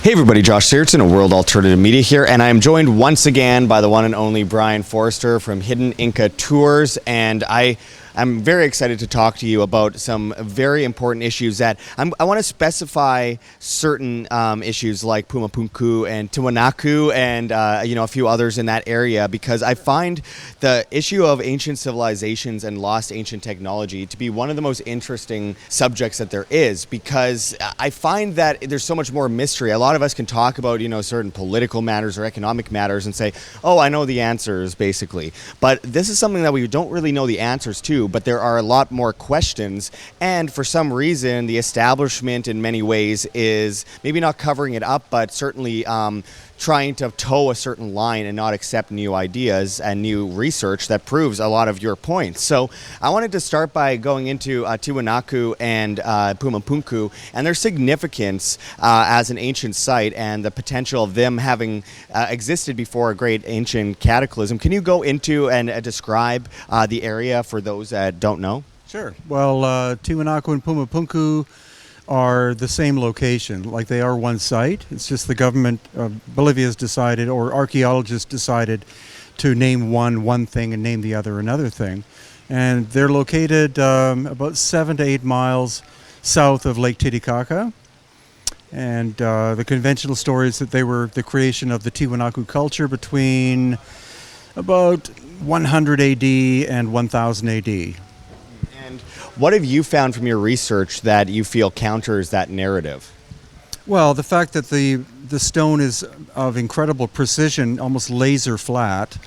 Hey everybody, Josh Sigurdson of World Alternative Media here, and I am joined once again by the one and only Brien Foerster from Hidden Inca Tours, and I'm very excited to talk to you about some very important issues that I want to specify certain issues like Puma Punku and Tiwanaku and a few others in that area, because I find the issue of ancient civilizations and lost ancient technology to be one of the most interesting subjects that there is, because I find that there's so much more mystery. A lot of us can talk about certain political matters or economic matters and say, oh, I know the answers basically, but this is something that we don't really know the answers to. But there are a lot more questions, and for some reason the establishment in many ways is maybe not covering it up, but certainly trying to toe a certain line and not accept new ideas and new research that proves a lot of your points. So I wanted to start by going into Tiwanaku and Puma Punku and their significance as an ancient site and the potential of them having existed before a great ancient cataclysm. Can you go into and describe the area for those that don't know? Sure. Well, Tiwanaku and Puma Punku are the same location, like they are one site. It's just the government of Bolivia has decided, or archaeologists decided, to name one thing and name the other another thing. And they're located about 7 to 8 miles south of Lake Titicaca. And the conventional story is that they were the creation of the Tiwanaku culture between about 100 AD and 1000 AD. What have you found from your research that you feel counters that narrative? Well, the fact that the stone is of incredible precision, almost laser flat.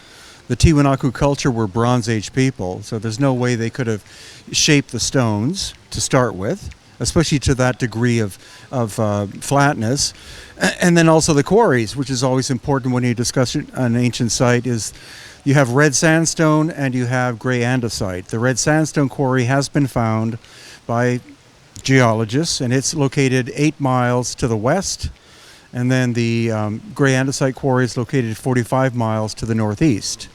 The Tiwanaku culture were Bronze Age people, so there's no way they could have shaped the stones to start with, especially to that degree of flatness. And then also the quarries, which is always important when you discuss an ancient site, is you have red sandstone and you have gray andesite. The red sandstone quarry has been found by geologists, and it's located 8 miles to the west. And then the gray andesite quarry is located 45 miles to the northeast.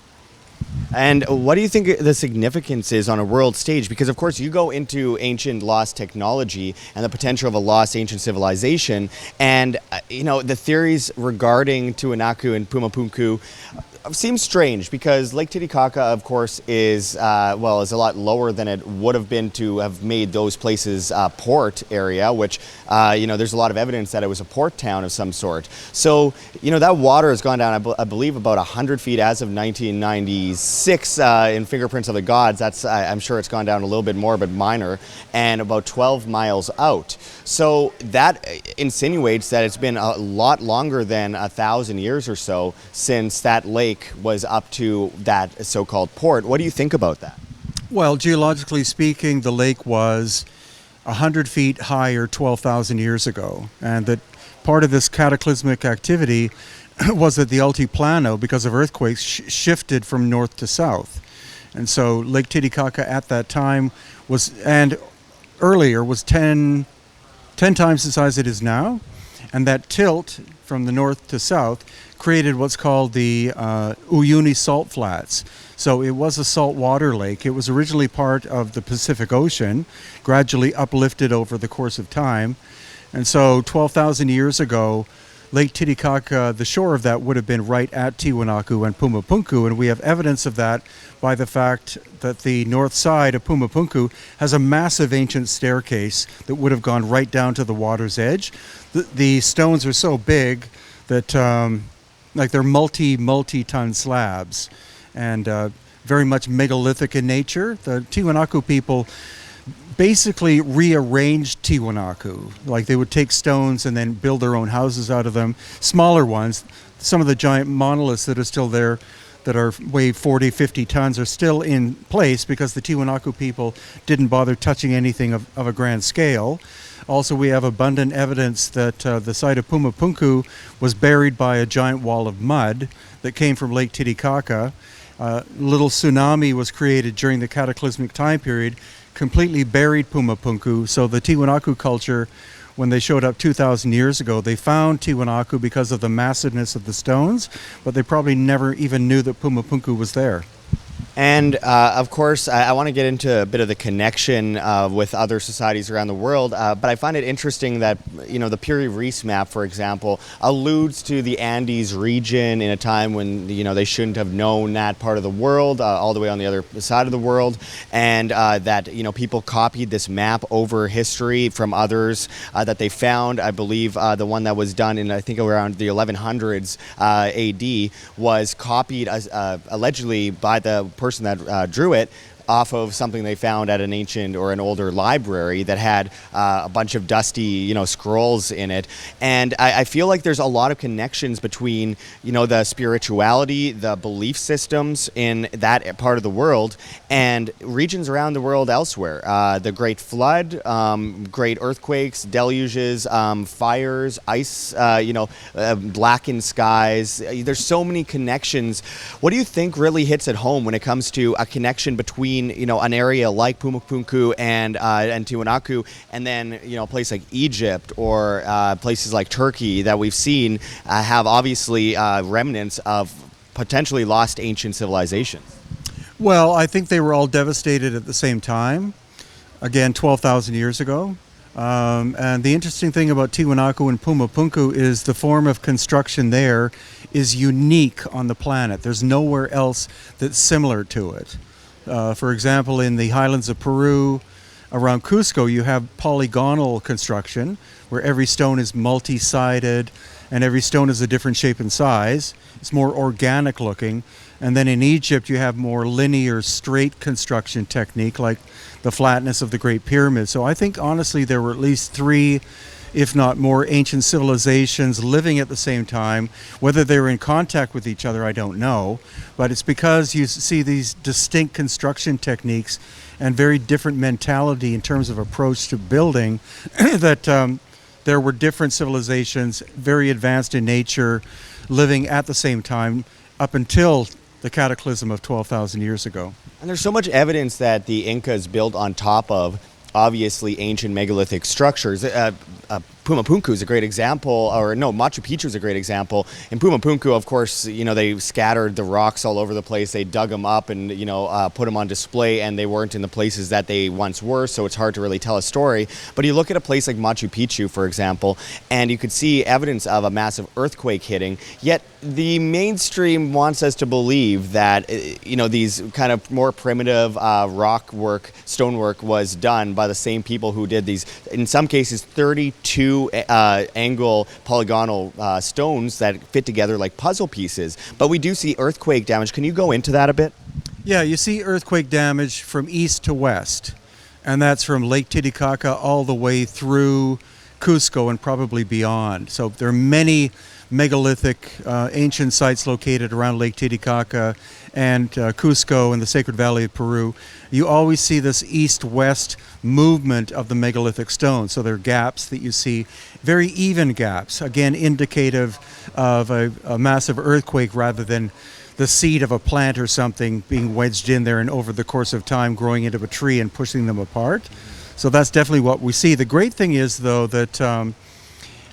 And what do you think the significance is on a world stage? Because, of course, you go into ancient lost technology and the potential of a lost ancient civilization. And, the theories regarding Tiwanaku and Puma Punku seems strange, because Lake Titicaca, of course, is a lot lower than it would have been to have made those places port area, which, there's a lot of evidence that it was a port town of some sort. So, that water has gone down, I believe, about 100 feet as of 1996 in Fingerprints of the Gods. I'm sure it's gone down a little bit more, but minor, and about 12 miles out. So that insinuates that it's been a lot longer than 1,000 years or so since that lake was up to that so-called port. What do you think about that? Well, geologically speaking, the lake was 100 feet higher 12,000 years ago, and that part of this cataclysmic activity was that the altiplano, because of earthquakes, shifted from north to south. And so Lake Titicaca at that time was 10 times the size it is now, and that tilt from the north to south created what's called the Uyuni salt flats. So it was a saltwater lake. It was originally part of the Pacific Ocean, gradually uplifted over the course of time. And so 12,000 years ago, Lake Titicaca, the shore of that would have been right at Tiwanaku and Puma Punku, and we have evidence of that by the fact that the north side of Puma Punku has a massive ancient staircase that would have gone right down to the water's edge. The stones are so big that they're multi-ton slabs, and very much megalithic in nature. The Tiwanaku people basically rearranged Tiwanaku. Like, they would take stones and then build their own houses out of them, smaller ones. Some of the giant monoliths that are still there that weigh 40, 50 tons are still in place because the Tiwanaku people didn't bother touching anything of a grand scale. Also, we have abundant evidence that the site of Puma Punku was buried by a giant wall of mud that came from Lake Titicaca. Little tsunami was created during the cataclysmic time period, completely buried Puma Punku. So the Tiwanaku culture, when they showed up 2,000 years ago, they found Tiwanaku because of the massiveness of the stones, but they probably never even knew that Puma Punku was there. And of course, I want to get into a bit of the connection with other societies around the world, but I find it interesting that, the Piri Reis map, for example, alludes to the Andes region in a time when, they shouldn't have known that part of the world, all the way on the other side of the world, and that, people copied this map over history from others that they found. I believe the one that was done in, I think, around the 1100s AD was copied allegedly by the person that drew it off of something they found at an ancient or an older library that had a bunch of dusty, scrolls in it. And I feel like there's a lot of connections between, the spirituality, the belief systems in that part of the world and regions around the world elsewhere. The Great Flood, great earthquakes, deluges, fires, ice, blackened skies. There's so many connections. What do you think really hits at home when it comes to a connection between an area like Puma Punku and Tiwanaku, and then a place like Egypt or places like Turkey that we've seen have obviously remnants of potentially lost ancient civilizations? Well, I think they were all devastated at the same time. Again, 12,000 years ago. And the interesting thing about Tiwanaku and Puma Punku is the form of construction there is unique on the planet. There's nowhere else that's similar to it. For example, in the highlands of Peru, around Cusco, you have polygonal construction where every stone is multi-sided and every stone is a different shape and size. It's more organic looking. And then in Egypt, you have more linear, straight construction technique like the flatness of the Great Pyramid. So I think, honestly, there were at least three, if not more, ancient civilizations living at the same time. Whether they were in contact with each other, I don't know. But it's because you see these distinct construction techniques and very different mentality in terms of approach to building that there were different civilizations, very advanced in nature, living at the same time up until the Cataclysm of 12,000 years ago. And there's so much evidence that the Incas built on top of obviously ancient megalithic structures. Puma Punku is a great example, or no, Machu Picchu is a great example. In Puma Punku, of course, they scattered the rocks all over the place. They dug them up and, put them on display, and they weren't in the places that they once were, so it's hard to really tell a story. But you look at a place like Machu Picchu, for example, and you could see evidence of a massive earthquake hitting, yet the mainstream wants us to believe that, these kind of more primitive rock work, stonework was done by the same people who did these, in some cases, 32 angle polygonal stones that fit together like puzzle pieces. But we do see earthquake damage. Can you go into that a bit? Yeah, you see earthquake damage from east to west, and that's from Lake Titicaca all the way through Cusco and probably beyond. So there are many megalithic ancient sites located around Lake Titicaca and Cusco in the Sacred Valley of Peru. You always see this east-west movement of the megalithic stones. So there are gaps that you see, very even gaps, again indicative of a massive earthquake rather than the seed of a plant or something being wedged in there and over the course of time growing into a tree and pushing them apart. So that's definitely what we see. The great thing is, though, that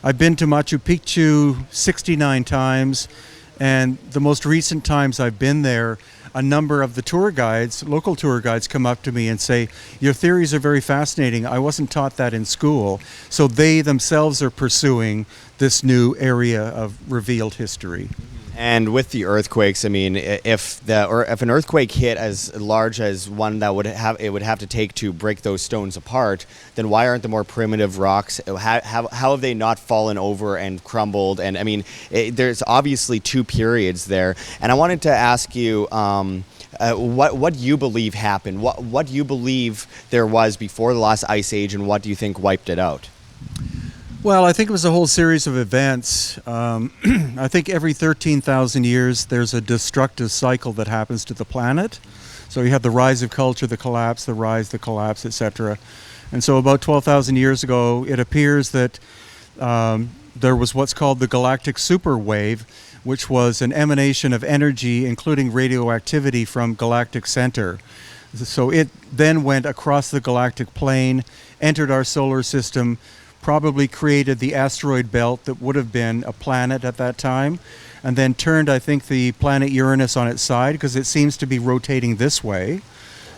I've been to Machu Picchu 69 times, and the most recent times I've been there, a number of the tour guides, local tour guides, come up to me and say, your theories are very fascinating. I wasn't taught that in school. So they themselves are pursuing this new area of revealed history. And with the earthquakes, I mean, if an earthquake hit as large as one that would have to take to break those stones apart, then why aren't the more primitive rocks? How have they not fallen over and crumbled? And I mean, there's obviously two periods there. And I wanted to ask you what you believe happened. What you believe there was before the last ice age, and what do you think wiped it out? Well, I think it was a whole series of events. I think every 13,000 years there's a destructive cycle that happens to the planet. So you have the rise of culture, the collapse, the rise, the collapse, etc. And so about 12,000 years ago, it appears that there was what's called the galactic superwave, which was an emanation of energy, including radioactivity, from galactic center. So it then went across the galactic plane, entered our solar system, probably created the asteroid belt that would have been a planet at that time, and then turned, I think, the planet Uranus on its side because it seems to be rotating this way.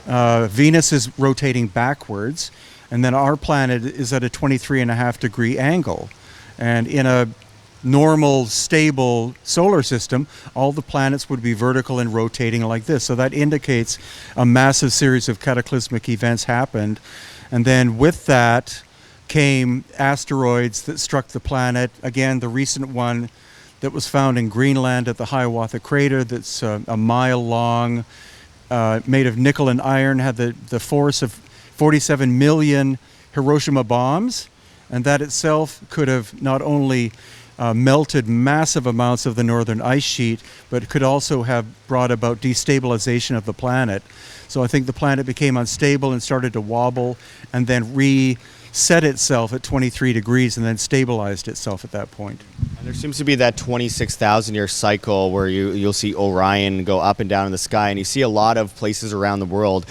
Venus is rotating backwards, and then our planet is at a 23.5 degree angle. And in a normal, stable solar system, all the planets would be vertical and rotating like this. So that indicates a massive series of cataclysmic events happened. And then with that came asteroids that struck the planet. Again, the recent one that was found in Greenland at the Hiawatha Crater that's a mile long, made of nickel and iron, had the force of 47 million Hiroshima bombs. And that itself could have not only melted massive amounts of the northern ice sheet, but could also have brought about destabilization of the planet. So I think the planet became unstable and started to wobble, and then reset itself at 23 degrees and then stabilized itself at that point. And there seems to be that 26,000-year cycle where you'll see Orion go up and down in the sky, and you see a lot of places around the world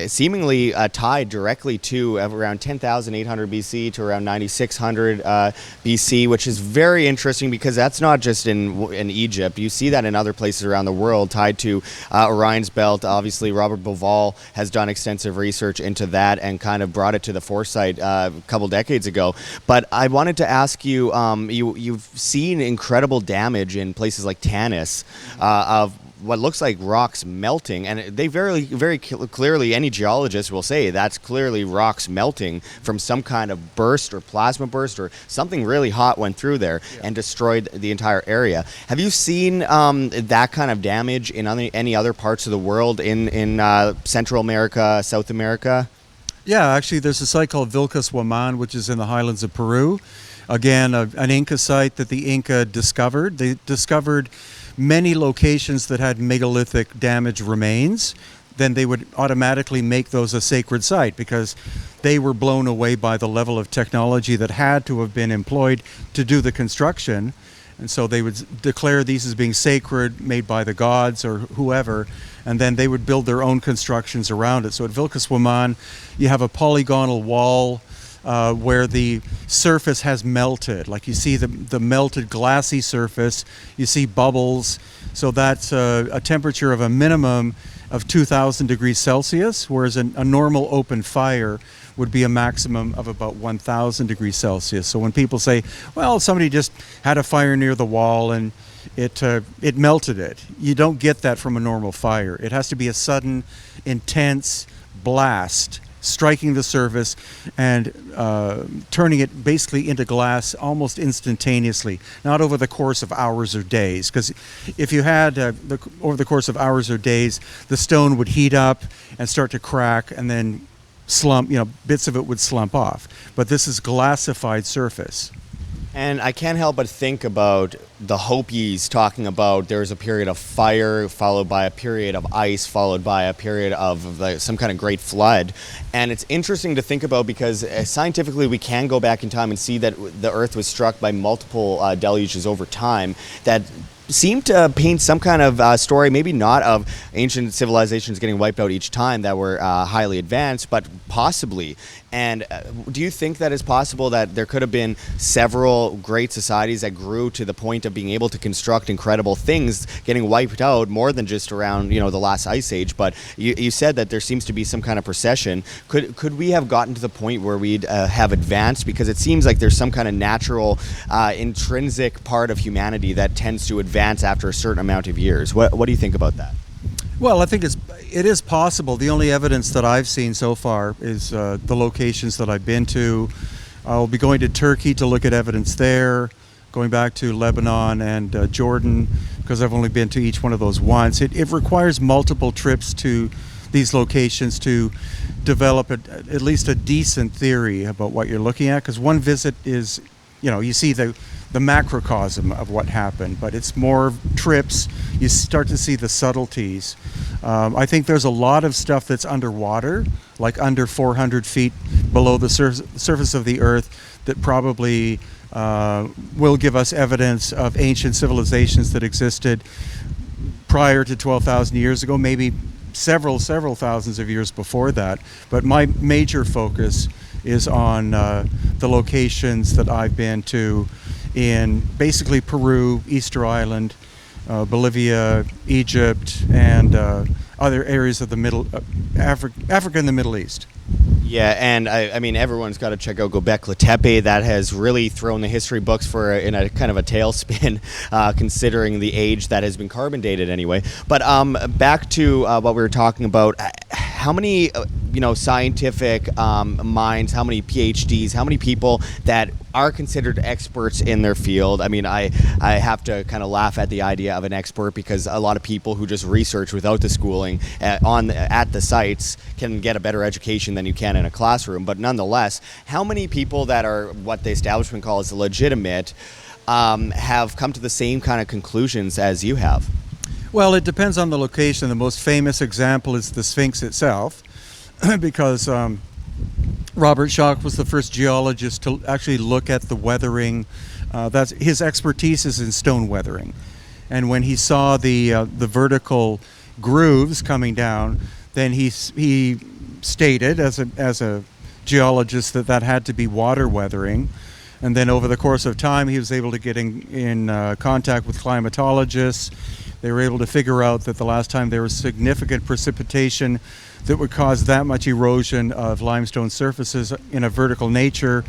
seemingly tied directly to around 10,800 BC to around 9,600 BC, which is very interesting because that's not just in Egypt. You see that in other places around the world tied to Orion's belt. Obviously, Robert Bauval has done extensive research into that and kind of brought it to the foresight a couple decades ago. But I wanted to ask you, you've seen incredible damage in places like Tanis of what looks like rocks melting, and they very clearly, any geologist will say that's clearly rocks melting from some kind of burst or plasma burst or something really hot went through there and destroyed the entire area. Have you seen that kind of damage in any other parts of the world in Central America, South America? Yeah, actually there's a site called Vilcas Huaman, which is in the highlands of Peru. Again, an Inca site that the Inca discovered. They discovered many locations that had megalithic damaged remains. Then they would automatically make those a sacred site because they were blown away by the level of technology that had to have been employed to do the construction. And so they would declare these as being sacred, made by the gods or whoever, and then they would build their own constructions around it. So at Vilcas Huaman, you have a polygonal wall where the surface has melted. Like you see the melted glassy surface, you see bubbles. So that's a temperature of a minimum of 2,000 degrees Celsius, whereas a normal open fire would be a maximum of about 1,000 degrees Celsius. So when people say, well, somebody just had a fire near the wall and it melted it, you don't get that from a normal fire. It has to be a sudden, intense blast striking the surface and turning it basically into glass almost instantaneously, not over the course of hours or days. Because if you had over the course of hours or days, the stone would heat up and start to crack and then slump, bits of it would slump off. But this is glassified surface. And I can't help but think about the Hopis talking about there's a period of fire followed by a period of ice followed by a period of some kind of great flood. And it's interesting to think about because scientifically we can go back in time and see that the Earth was struck by multiple deluges over time that seem to paint some kind of story, maybe not of ancient civilizations getting wiped out each time that were highly advanced, but possibly. And do you think that it's possible that there could have been several great societies that grew to the point of being able to construct incredible things getting wiped out more than just around, the last ice age? But you said that there seems to be some kind of procession. Could we have gotten to the point where we'd have advanced? Because it seems like there's some kind of natural, intrinsic part of humanity that tends to advance after a certain amount of years. What do you think about that? Well, I think it is possible. The only evidence that I've seen so far is the locations that I've been to. I'll be going to Turkey to look at evidence there, going back to Lebanon and Jordan, because I've only been to each one of those once. It requires multiple trips to these locations to develop at least a decent theory about what you're looking at, because one visit is, you see the macrocosm of what happened, but it's more trips. You start to see the subtleties. I think there's a lot of stuff that's underwater, like under 400 feet below the surface of the Earth, that probably will give us evidence of ancient civilizations that existed prior to 12,000 years ago, maybe several thousands of years before that. But my major focus is on the locations that I've been to in basically Peru, Easter Island, Bolivia, Egypt, and other areas of the Africa and the Middle East. Yeah, and I mean, everyone's got to check out Göbekli Tepe. That has really thrown the history books in a kind of a tailspin, considering the age that has been carbon dated anyway. But back to what we were talking about. How many, scientific minds, how many PhDs, how many people that are considered experts in their field? I mean, I have to kind of laugh at the idea of an expert, because a lot of people who just research without the schooling at the sites can get a better education than you can in a classroom. But nonetheless, how many people that are what the establishment calls legitimate have come to the same kind of conclusions as you have? Well, it depends on the location. The most famous example is the Sphinx itself, because Robert Schoch was the first geologist to actually look at the weathering. That's his expertise is in stone weathering, and when he saw the vertical grooves coming down, then he stated as a geologist that had to be water weathering. And then over the course of time, he was able to get in contact with climatologists. They were able to figure out that the last time there was significant precipitation that would cause that much erosion of limestone surfaces in a vertical nature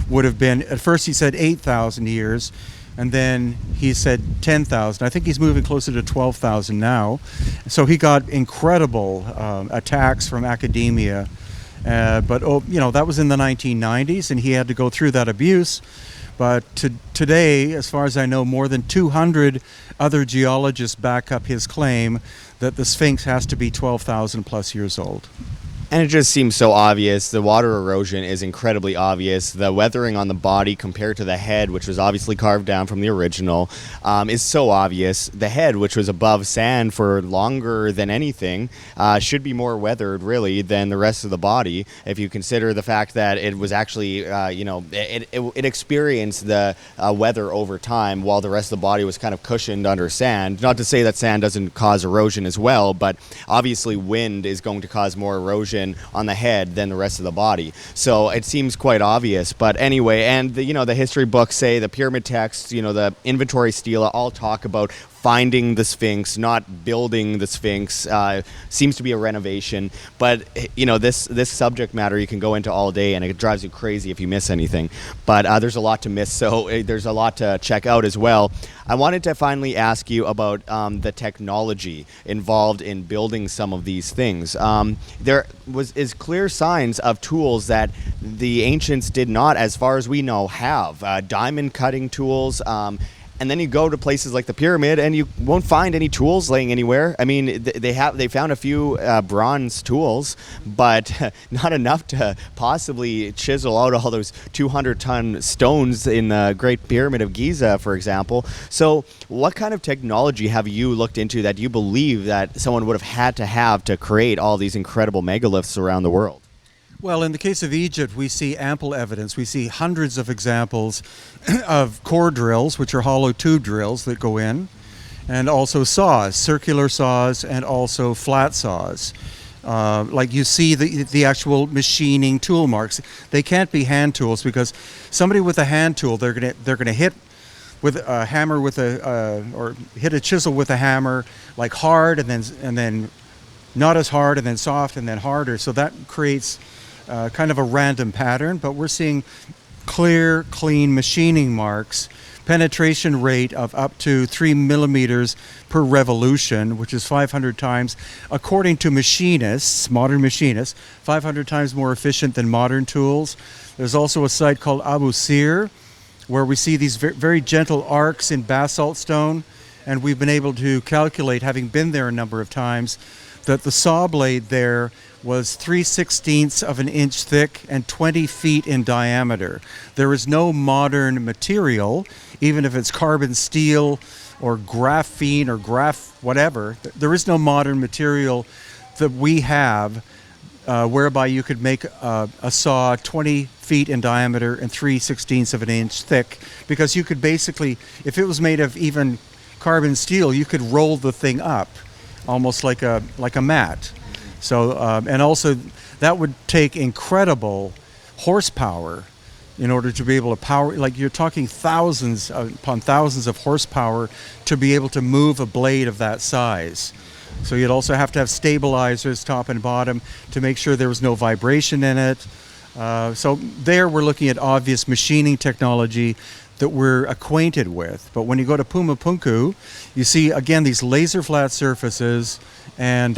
would have been, at first he said 8,000 years, and then he said 10,000. I think he's moving closer to 12,000 now. So he got incredible attacks from academia. But that was in the 1990s, and he had to go through that abuse. But today, as far as I know, more than 200 other geologists back up his claim that the Sphinx has to be 12,000 plus years old. And it just seems so obvious. The water erosion is incredibly obvious. The weathering on the body compared to the head, which was obviously carved down from the original, is so obvious. The head, which was above sand for longer than anything, should be more weathered, really, than the rest of the body, if you consider the fact that it was actually, it experienced the weather over time, while the rest of the body was kind of cushioned under sand. Not to say that sand doesn't cause erosion as well, but obviously wind is going to cause more erosion on the head than the rest of the body. So it seems quite obvious. But anyway, and the history books say, the pyramid texts, the inventory stela, all talk about finding the Sphinx, not building the Sphinx. Seems to be a renovation. But this subject matter you can go into all day, and it drives you crazy if you miss anything. But there's a lot to miss, so there's a lot to check out as well. I wanted to finally ask you about the technology involved in building some of these things. There is clear signs of tools that the ancients did not, as far as we know, have. Diamond cutting tools. And then you go to places like the pyramid, and you won't find any tools laying anywhere. I mean, they found a few bronze tools, but not enough to possibly chisel out all those 200-ton stones in the Great Pyramid of Giza, for example. So what kind of technology have you looked into that you believe that someone would have had to have to create all these incredible megaliths around the world? Well, in the case of Egypt, we see ample evidence. We see hundreds of examples of core drills, which are hollow tube drills that go in, and also saws, circular saws, and also flat saws. Like you see the actual machining tool marks. They can't be hand tools, because somebody with a hand tool, they're gonna hit with a hammer or hit a chisel with a hammer, like hard, and then not as hard, and then soft, and then harder. So that creates kind of a random pattern, but we're seeing clear, clean machining marks, penetration rate of up to 3 millimeters per revolution, which is 500 times, according to machinists, modern machinists, 500 times more efficient than modern tools. There's also a site called Abu Sir, where we see these very gentle arcs in basalt stone, and we've been able to calculate, having been there a number of times, that the saw blade there was 3/16 of an inch thick and 20 feet in diameter. There is no modern material, even if it's carbon steel or graphene or whatever, there is no modern material that we have whereby you could make a saw 20 feet in diameter and 3/16 of an inch thick, because you could basically, if it was made of even carbon steel, you could roll the thing up almost like a mat. So and also that would take incredible horsepower in order to be able to power, like you're talking thousands upon thousands of horsepower to be able to move a blade of that size. So you'd also have to have stabilizers top and bottom to make sure there was no vibration in it. So there we're looking at obvious machining technology that we're acquainted with. But when you go to Puma Punku, you see again these laser flat surfaces and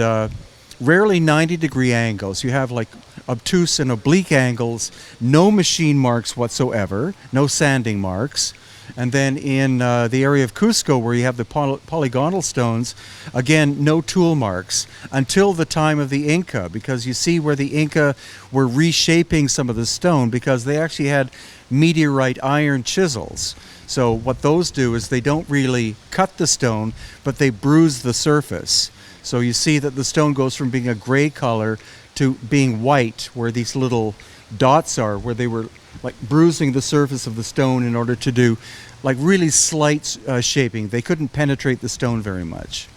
rarely 90-degree angles. You have like obtuse and oblique angles, no machine marks whatsoever, no sanding marks. And then in the area of Cusco, where you have the polygonal stones, again, no tool marks until the time of the Inca, because you see where the Inca were reshaping some of the stone because they actually had meteorite iron chisels. So what those do is they don't really cut the stone, but they bruise the surface. So you see that the stone goes from being a gray color to being white, where these little dots are, where they were like bruising the surface of the stone in order to do like really slight shaping. They couldn't penetrate the stone very much.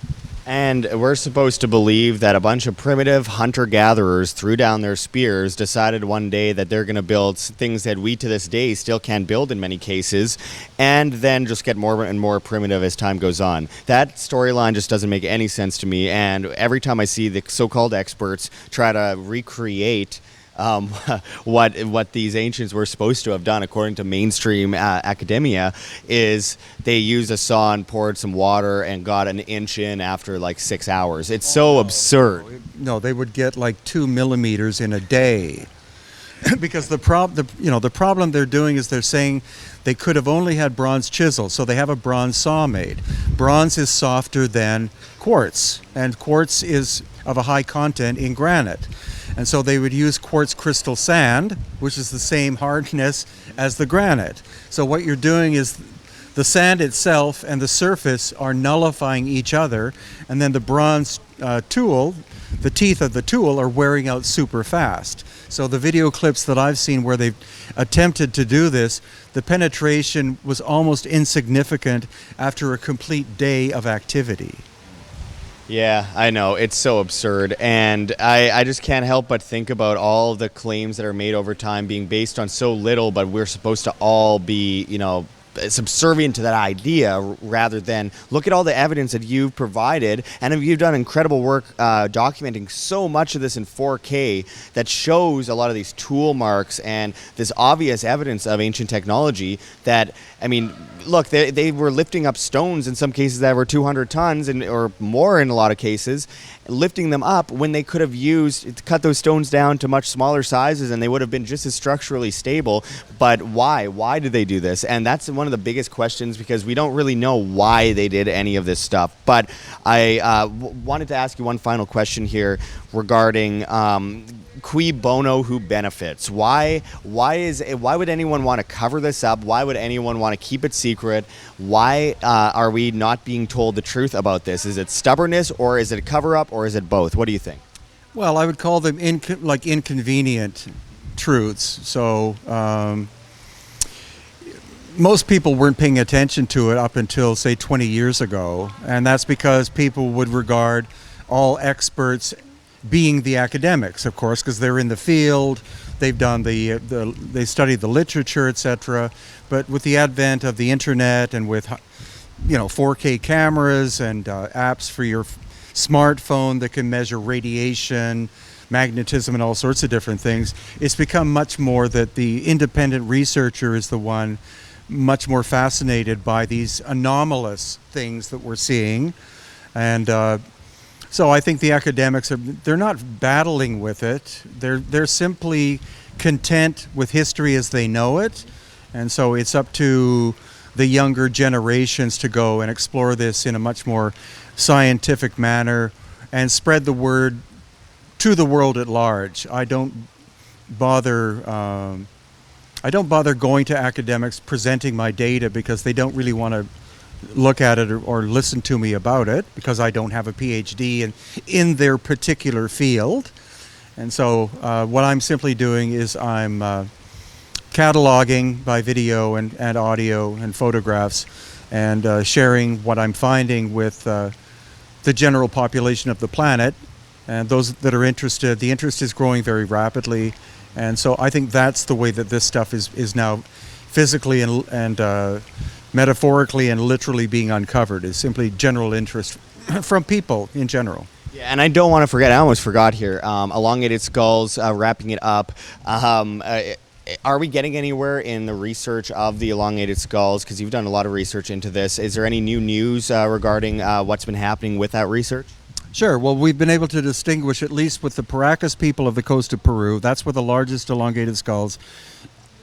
And we're supposed to believe that a bunch of primitive hunter-gatherers threw down their spears, decided one day that they're going to build things that we to this day still can't build in many cases, and then just get more and more primitive as time goes on. That storyline just doesn't make any sense to me, and every time I see the so-called experts try to recreate what these ancients were supposed to have done according to mainstream academia, is they used a saw and poured some water and got an inch in after like 6 hours. It's so absurd. No, they would get like 2 millimeters in a day. Because the problem they're doing is they're saying they could have only had bronze chisels, so they have a bronze saw made. Bronze is softer than quartz, and quartz is of a high content in granite. And so they would use quartz crystal sand, which is the same hardness as the granite. So what you're doing is the sand itself and the surface are nullifying each other, and then the bronze tool, the teeth of the tool, are wearing out super fast. So the video clips that I've seen where they've attempted to do this, the penetration was almost insignificant after a complete day of activity. Yeah, I know. It's so absurd. And I just can't help but think about all the claims that are made over time being based on so little, but we're supposed to all be, subservient to that idea rather than look at all the evidence that you've provided. And you've done incredible work documenting so much of this in 4K that shows a lot of these tool marks and this obvious evidence of ancient technology that, I mean, look, they were lifting up stones in some cases that were 200 tons or more in a lot of cases, lifting them up when they could have cut those stones down to much smaller sizes and they would have been just as structurally stable. But why? Why did they do this? And that's one of the biggest questions, because we don't really know why they did any of this stuff. But I wanted to ask you one final question here regarding cui bono, who benefits? Why would anyone want to cover this up? Why would anyone want to keep it secret? Why are we not being told the truth about this? Is it stubbornness, or is it a cover-up, or is it both? What do you think? Well, I would call them inconvenient truths. So most people weren't paying attention to it up until, say, 20 years ago, and that's because people would regard all experts being the academics, of course, because they're in the field, they've done they study the literature, etc. But with the advent of the internet and with 4K cameras and apps for your smartphone that can measure radiation, magnetism, and all sorts of different things, it's become much more that the independent researcher is the one much more fascinated by these anomalous things that we're seeing. And so I think the academics they're not battling with it. They're simply content with history as they know it. And so it's up to the younger generations to go and explore this in a much more scientific manner and spread the word to the world at large. I don't bother going to academics presenting my data because they don't really want to look at it or listen to me about it, because I don't have a PhD in their particular field. And so what I'm simply doing is I'm cataloging by video and audio and photographs, and sharing what I'm finding with the general population of the planet. And those that are interested, the interest is growing very rapidly, And so I think that's the way that this stuff is now physically and metaphorically and literally being uncovered, is simply general interest from people in general. Yeah, and I don't want to forget, I almost forgot here, elongated skulls, wrapping it up. Are we getting anywhere in the research of the elongated skulls? Because you've done a lot of research into this. Is there any new news regarding what's been happening with that research? Sure. Well, we've been able to distinguish, at least with the Paracas people of the coast of Peru, that's where the largest elongated skulls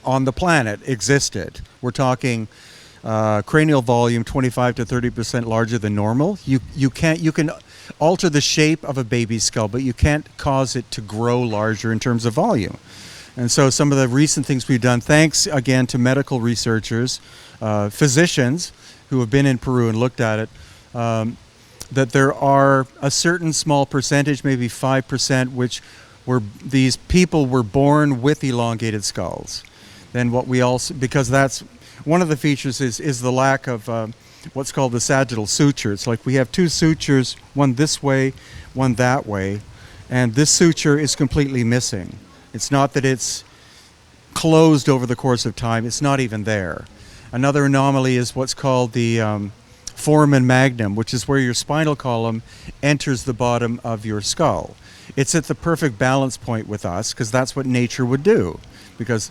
on the planet existed. We're talking cranial volume 25 to 30% larger than normal. You can alter the shape of a baby's skull, but you can't cause it to grow larger in terms of volume. And so some of the recent things we've done, thanks again to medical researchers, physicians who have been in Peru and looked at it, that there are a certain small percentage, maybe 5%, which these people were born with elongated skulls. Then what we also, because that's one of the features is the lack of what's called the sagittal suture. It's like we have two sutures, one this way, one that way, and this suture is completely missing. It's not that it's closed over the course of time, it's not even there. Another anomaly is what's called the foramen magnum, which is where your spinal column enters the bottom of your skull. It's at the perfect balance point with us, because that's what nature would do. Because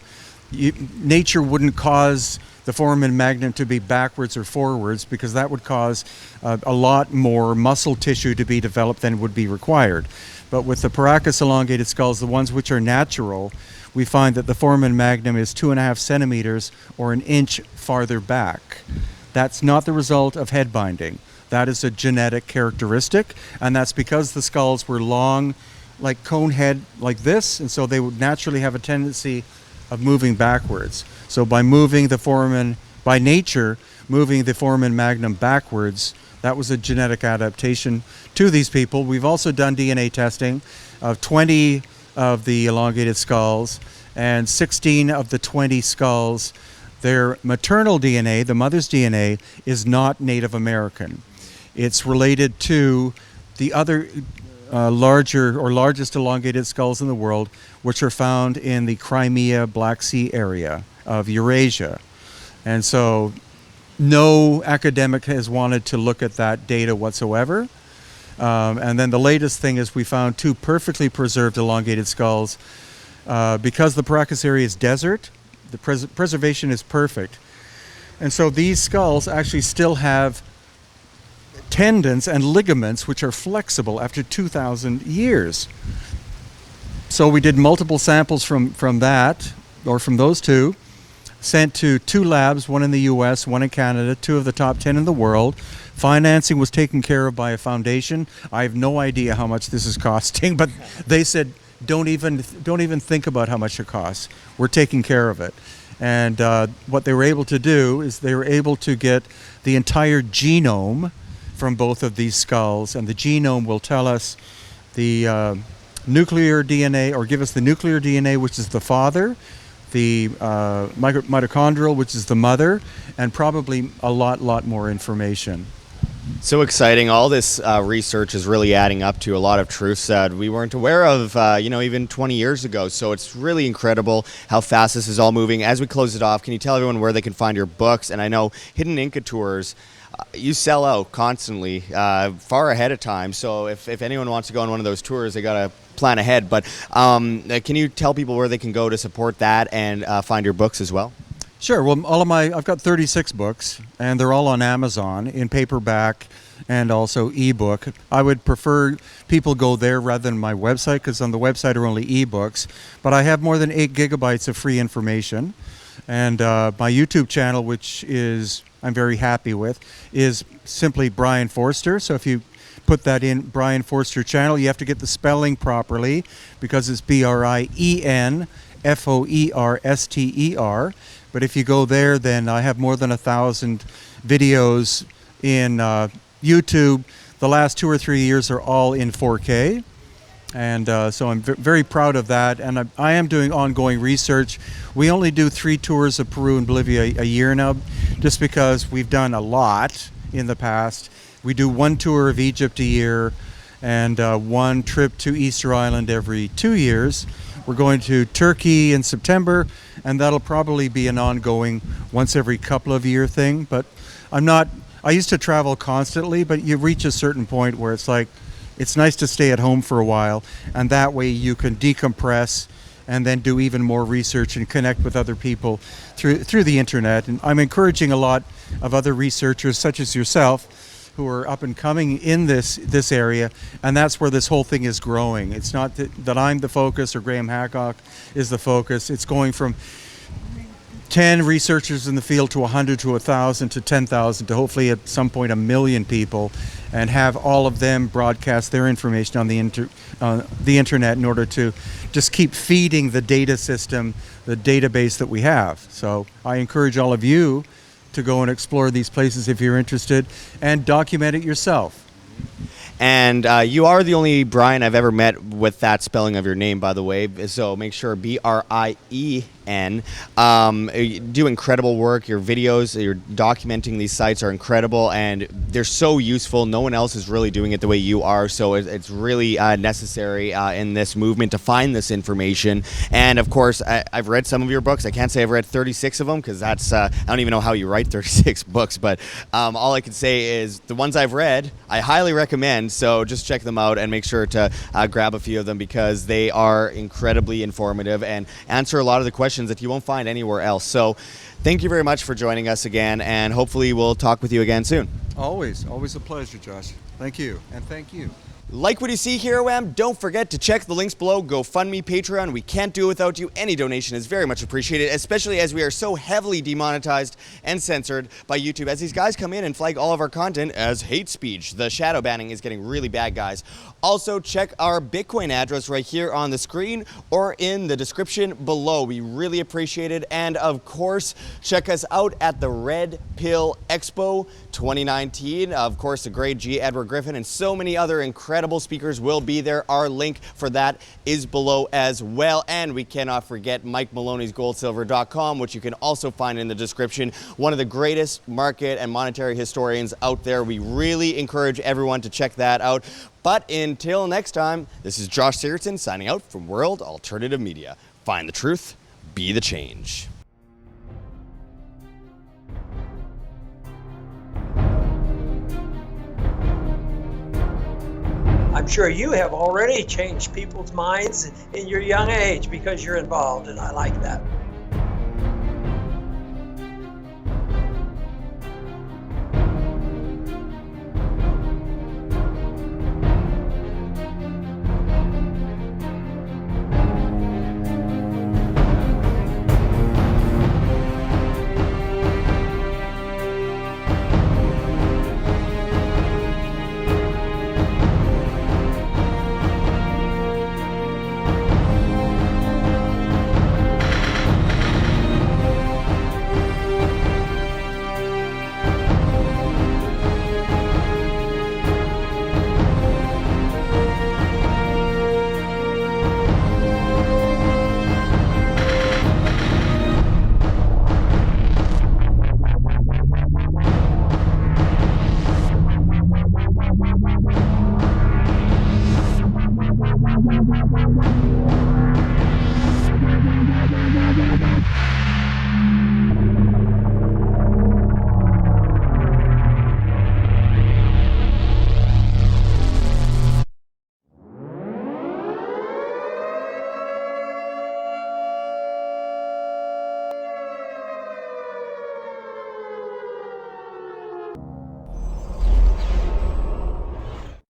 nature wouldn't cause the foramen magnum to be backwards or forwards, because that would cause a lot more muscle tissue to be developed than would be required. But with the Paracas elongated skulls, the ones which are natural, we find that the foramen magnum is 2.5 centimeters or an inch farther back. That's not the result of head binding. That is a genetic characteristic, and that's because the skulls were long, like cone head, like this, and so they would naturally have a tendency of moving backwards. So by moving the foramen, by nature, moving the foramen magnum backwards, that was a genetic adaptation to these people. We've also done DNA testing of 20 of the elongated skulls, and 16 of the 20 skulls, their maternal DNA, the mother's DNA, is not Native American. It's related to the other largest elongated skulls in the world, which are found in the Crimea Black Sea area of Eurasia. And so no academic has wanted to look at that data whatsoever. And then the latest thing is we found 2 perfectly preserved elongated skulls. Because the Paracas area is desert, the preservation is perfect. And so these skulls actually still have tendons and ligaments which are flexible after 2,000 years. So we did multiple samples from that, or from those 2, sent to 2 labs, one in the US, one in Canada, 2 of the top 10 in the world. Financing was taken care of by a foundation. I have no idea how much this is costing, but they said, don't even think about how much it costs. We're taking care of it. And what they were able to do is they were able to get the entire genome from both of these skulls, and the genome will tell us the nuclear DNA, or give us the nuclear DNA, which is the father, the mitochondrial, which is the mother, and probably a lot more information. So exciting. All this research is really adding up to a lot of truths that we weren't aware of, even 20 years ago. So it's really incredible how fast this is all moving. As we close it off, can you tell everyone where they can find your books? And I know Hidden Inca Tours, you sell out constantly, far ahead of time. So if anyone wants to go on one of those tours, they got to plan ahead. But can you tell people where they can go to support that and find your books as well? Sure. Well, I've got 36 books, and they're all on Amazon in paperback and also ebook. I would prefer people go there rather than my website, because on the website are only ebooks. But I have more than 8 gigabytes of free information, and my YouTube channel, which I'm very happy with, is simply Brien Foerster. So if you put that in, Brien Foerster channel, you have to get the spelling properly, because it's BrienFoerster. But if you go there, then I have more than 1,000 videos in YouTube. The last 2 or 3 years are all in 4K. And so I'm very proud of that. And I am doing ongoing research. We only do 3 tours of Peru and Bolivia a year now, just because we've done a lot in the past. We do 1 tour of Egypt a year, and 1 trip to Easter Island every 2 years. We're going to Turkey in September, and that'll probably be an ongoing once every couple of year thing. But I used to travel constantly, but you reach a certain point where it's like, it's nice to stay at home for a while, and that way you can decompress and then do even more research and connect with other people through the internet. And I'm encouraging a lot of other researchers such as yourself who are up and coming in this area, and that's where this whole thing is growing. It's not that I'm the focus or Graham Hancock is the focus. It's going from 10 researchers in the field to 100 to 1,000 to 10,000 to hopefully at some point 1 million people, and have all of them broadcast their information on the internet in order to just keep feeding the data system, the database that we have. So I encourage all of you to go and explore these places if you're interested, and document it yourself. And you are the only Brien I've ever met with that spelling of your name, by the way. So make sure Brien. You do incredible work. Your videos, you're documenting these sites are incredible, and they're so useful. No one else is really doing it the way you are. So it's really necessary in this movement to find this information. And of course, I've read some of your books. I can't say I've read 36 of them because that's I don't even know how you write 36 books. But all I can say is the ones I've read, I highly recommend. So just check them out and make sure to grab a few of them because they are incredibly informative and answer a lot of the questions that you won't find anywhere else. So thank you very much for joining us again, and hopefully we'll talk with you again soon. Always a pleasure, Josh. Thank you, and thank you. Like what you see here, OM? Don't forget to check the links below. GoFundMe, Patreon. We can't do it without you. Any donation is very much appreciated, especially as we are so heavily demonetized and censored by YouTube as these guys come in and flag all of our content as hate speech. The shadow banning is getting really bad, guys. Also, check our Bitcoin address right here on the screen or in the description below. We really appreciate it. And of course, check us out at the Red Pill Expo 2019. Of course, the great G. Edward Griffin and so many other incredible speakers will be there. Our link for that is below as well. And we cannot forget Mike Maloney's goldsilver.com, which you can also find in the description. One of the greatest market and monetary historians out there. We really encourage everyone to check that out. But until next time, this is Josh Sigurdson signing out from World Alternative Media. Find the truth, be the change. I'm sure you have already changed people's minds in your young age because you're involved, and I like that.